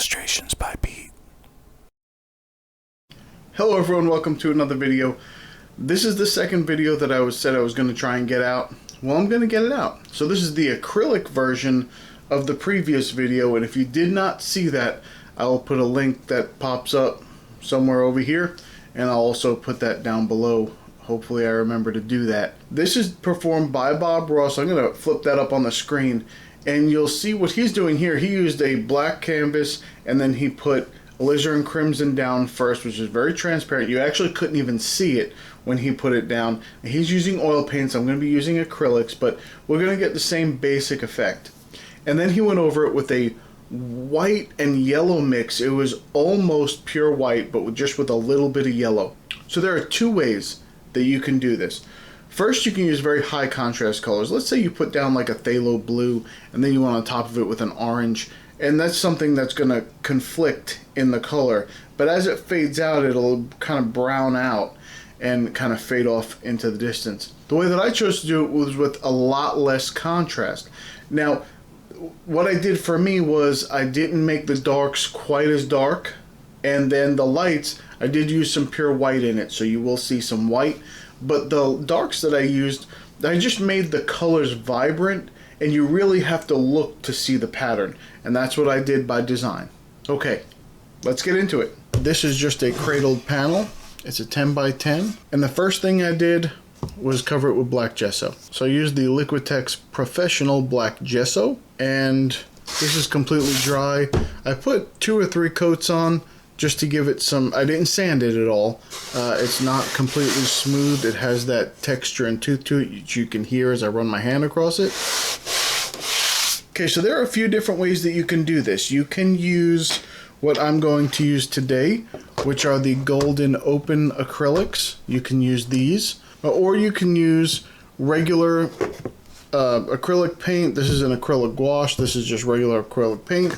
Illustrations by Pete. Hello everyone, welcome to another video. This is the second video that I said I was going to try and get out. Well, I'm going to get it out. So this is the acrylic version of the previous video, and if you did not see that, I will put a link that pops up somewhere over here, and I'll also put that down below. Hopefully I remember to do that. This is performed by Bob Ross. I'm going to flip that up on the screen, and you'll see what he's doing here. He used a black canvas, and then he put alizarin crimson down first, which is very transparent. You actually couldn't even see it when he put it down. He's using oil paints. I'm going to be using acrylics, but we're going to get the same basic effect. And then he went over it with a white and yellow mix. It was almost pure white, but just with a little bit of yellow. So there are two ways that you can do this. First, you can use very high contrast colors. Let's say you put down like a phthalo blue, and then you want on top of it with an orange, and that's something that's going to conflict in the color. But as it fades out, it'll kind of brown out and kind of fade off into the distance. The way that I chose to do it was with a lot less contrast. Now, what I did for me was I didn't make the darks quite as dark, and then the lights, I did use some pure white in it, so you will see some white. But the darks that I used, I just made the colors vibrant, and you really have to look to see the pattern. And that's what I did by design. Okay, let's get into it. This is just a cradled panel. It's a 10 by 10. And the first thing I did was cover it with black gesso. So I used the Liquitex Professional Black Gesso, and this is completely dry. I put 2 or 3 coats on just to give it some, I didn't sand it at all. It's not completely smooth. It has that texture and tooth to it, which you can hear as I run my hand across it. Okay, so there are a few different ways that you can do this. You can use what I'm going to use today, which are the golden open acrylics. You can use these, or you can use regular acrylic paint. This is an acrylic gouache. This is just regular acrylic paint,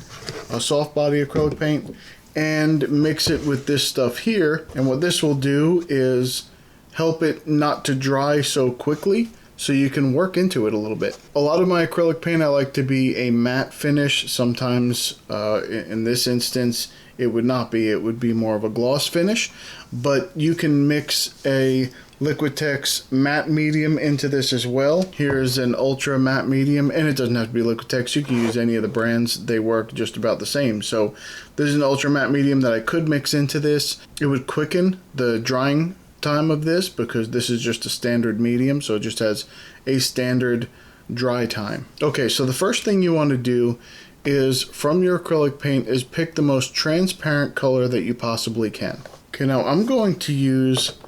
a soft body acrylic paint, and mix it with this stuff here. And what this will do is help it not to dry so quickly, so you can work into it a little bit. A lot of my acrylic paint I like to be a matte finish. Sometimes in this instance it would not be. It would be more of a gloss finish, but you can mix a Liquitex matte medium into this as well. Here's an ultra matte medium, and it doesn't have to be Liquitex. You can use any of the brands. They work just about the same. So there's an ultra matte medium that I could mix into this. It would quicken the drying time of this because this is just a standard medium, so it just has a standard dry time. Okay, so the first thing you want to do is from your acrylic paint is pick the most transparent color that you possibly can. Okay, now I'm going to use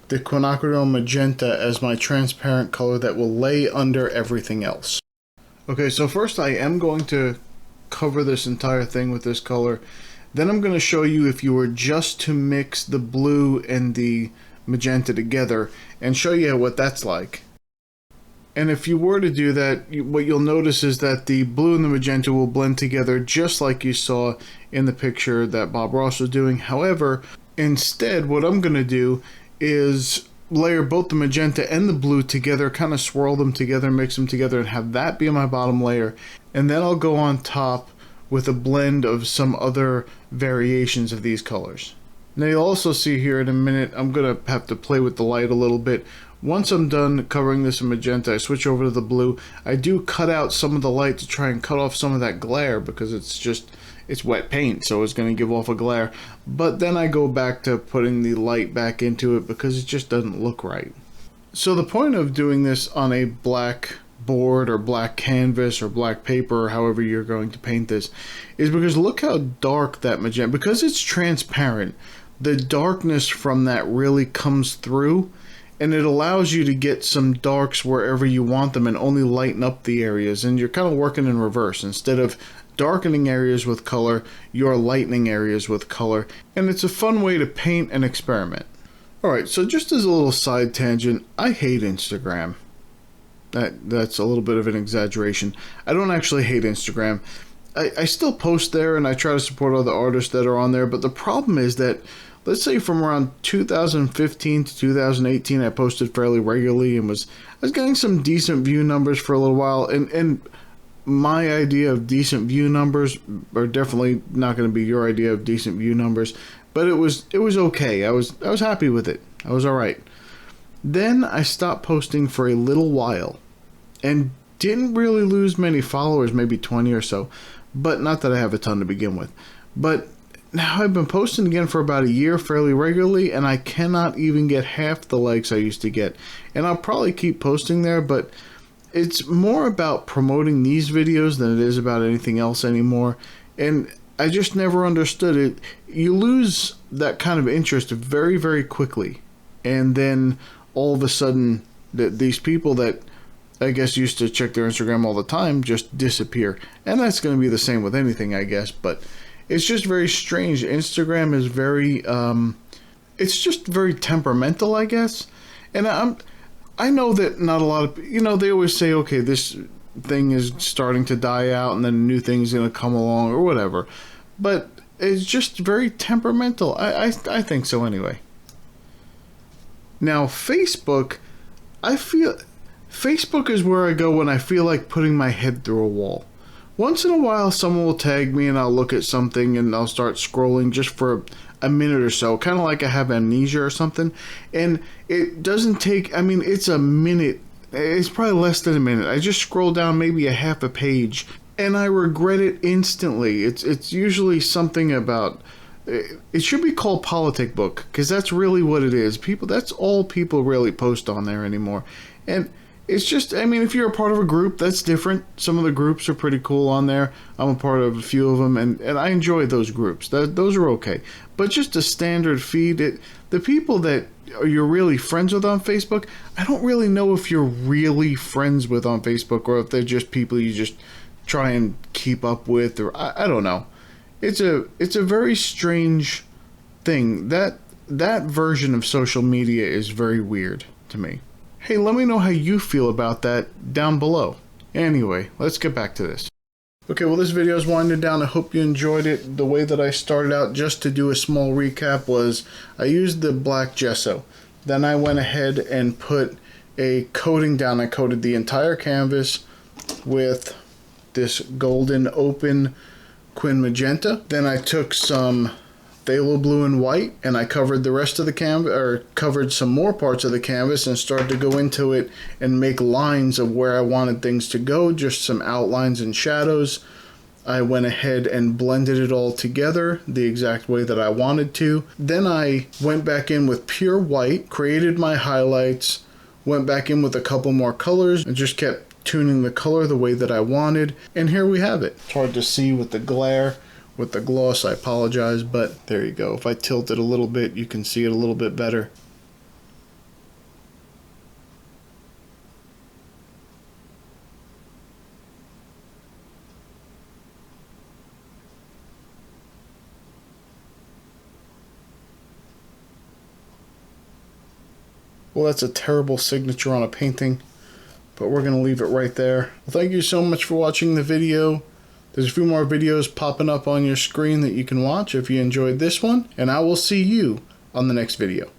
the quinacridone magenta as my transparent color that will lay under everything else. Okay, so first I am going to cover this entire thing with this color. Then I'm going to show you if you were just to mix the blue and the magenta together and show you what that's like. And if you were to do that, what you'll notice is that the blue and the magenta will blend together just like you saw in the picture that Bob Ross was doing. However, instead what I'm going to do is layer both the magenta and the blue together, kind of swirl them together, mix them together, and have that be my bottom layer. And then I'll go on top with a blend of some other variations of these colors. Now you'll also see here in a minute, I'm going to have to play with the light a little bit. Once I'm done covering this in magenta, I switch over to the blue. I do cut out some of the light to try and cut off some of that glare because it's wet paint, so it's going to give off a glare. But then I go back to putting the light back into it because it just doesn't look right. So the point of doing this on a black board or black canvas or black paper or however you're going to paint this is because look how dark that magenta, because it's transparent, the darkness from that really comes through, and it allows you to get some darks wherever you want them and only lighten up the areas. And you're kind of working in reverse. Instead of darkening areas with color, you're lightening areas with color. And it's a fun way to paint and experiment. Alright, so just as a little side tangent, I hate Instagram. That's a little bit of an exaggeration. I don't actually hate Instagram. I still post there and I try to support other artists that are on there, but the problem is that, let's say from around 2015 to 2018, I posted fairly regularly and I was getting some decent view numbers for a little while, and my idea of decent view numbers are definitely not going to be your idea of decent view numbers, but it was okay. I was happy with it. I was all right. Then I stopped posting for a little while and didn't really lose many followers, maybe 20 or so, but not that I have a ton to begin with. But now I've been posting again for about a year fairly regularly, and I cannot even get half the likes I used to get. And I'll probably keep posting there, but it's more about promoting these videos than it is about anything else anymore. And I just never understood it. You lose that kind of interest very, very quickly. And then all of a sudden, these people that I guess used to check their Instagram all the time just disappear. And that's going to be the same with anything, I guess. But it's just very strange. Instagram is very, it's just very temperamental, I guess. And I know that not a lot of, they always say, okay, this thing is starting to die out and then a new thing's going to come along or whatever. But it's just very temperamental. I think so anyway. Now, Facebook, Facebook is where I go when I feel like putting my head through a wall. Once in a while, someone will tag me and I'll look at something and I'll start scrolling just for a minute or so, kind of like I have amnesia or something. And it doesn't take, it's a minute. It's probably less than a minute. I just scroll down maybe a half a page and I regret it instantly. It's usually something about, it should be called Politic Book, because that's really what it is. That's all people really post on there anymore. And it's just, if you're a part of a group, that's different. Some of the groups are pretty cool on there. I'm a part of a few of them, and I enjoy those groups. Those are okay. But just a standard feed, the people that you're really friends with on Facebook, I don't really know if you're really friends with on Facebook, or if they're just people you just try and keep up with, or I don't know. It's a very strange thing. That version of social media is very weird to me. Hey, let me know how you feel about that down below. Anyway, let's get back to this. Okay, well, this video is winding down. I hope you enjoyed it. The way that I started out, just to do a small recap, was I used the black gesso. Then I went ahead and put a coating down. I coated the entire canvas with this golden open Quin Magenta. Then I took some phthalo blue and white, and I covered the rest of the canvas, or covered some more parts of the canvas, and started to go into it and make lines of where I wanted things to go, just some outlines and shadows. I went ahead and blended it all together the exact way that I wanted to. Then I went back in with pure white, created my highlights, went back in with a couple more colors, and just kept tuning the color the way that I wanted, and here we have it. It's hard to see with the glare. With the gloss, I apologize, but there you go. If I tilt it a little bit, you can see it a little bit better. Well, that's a terrible signature on a painting, but we're going to leave it right there. Well, thank you so much for watching the video. There's a few more videos popping up on your screen that you can watch if you enjoyed this one, and I will see you on the next video.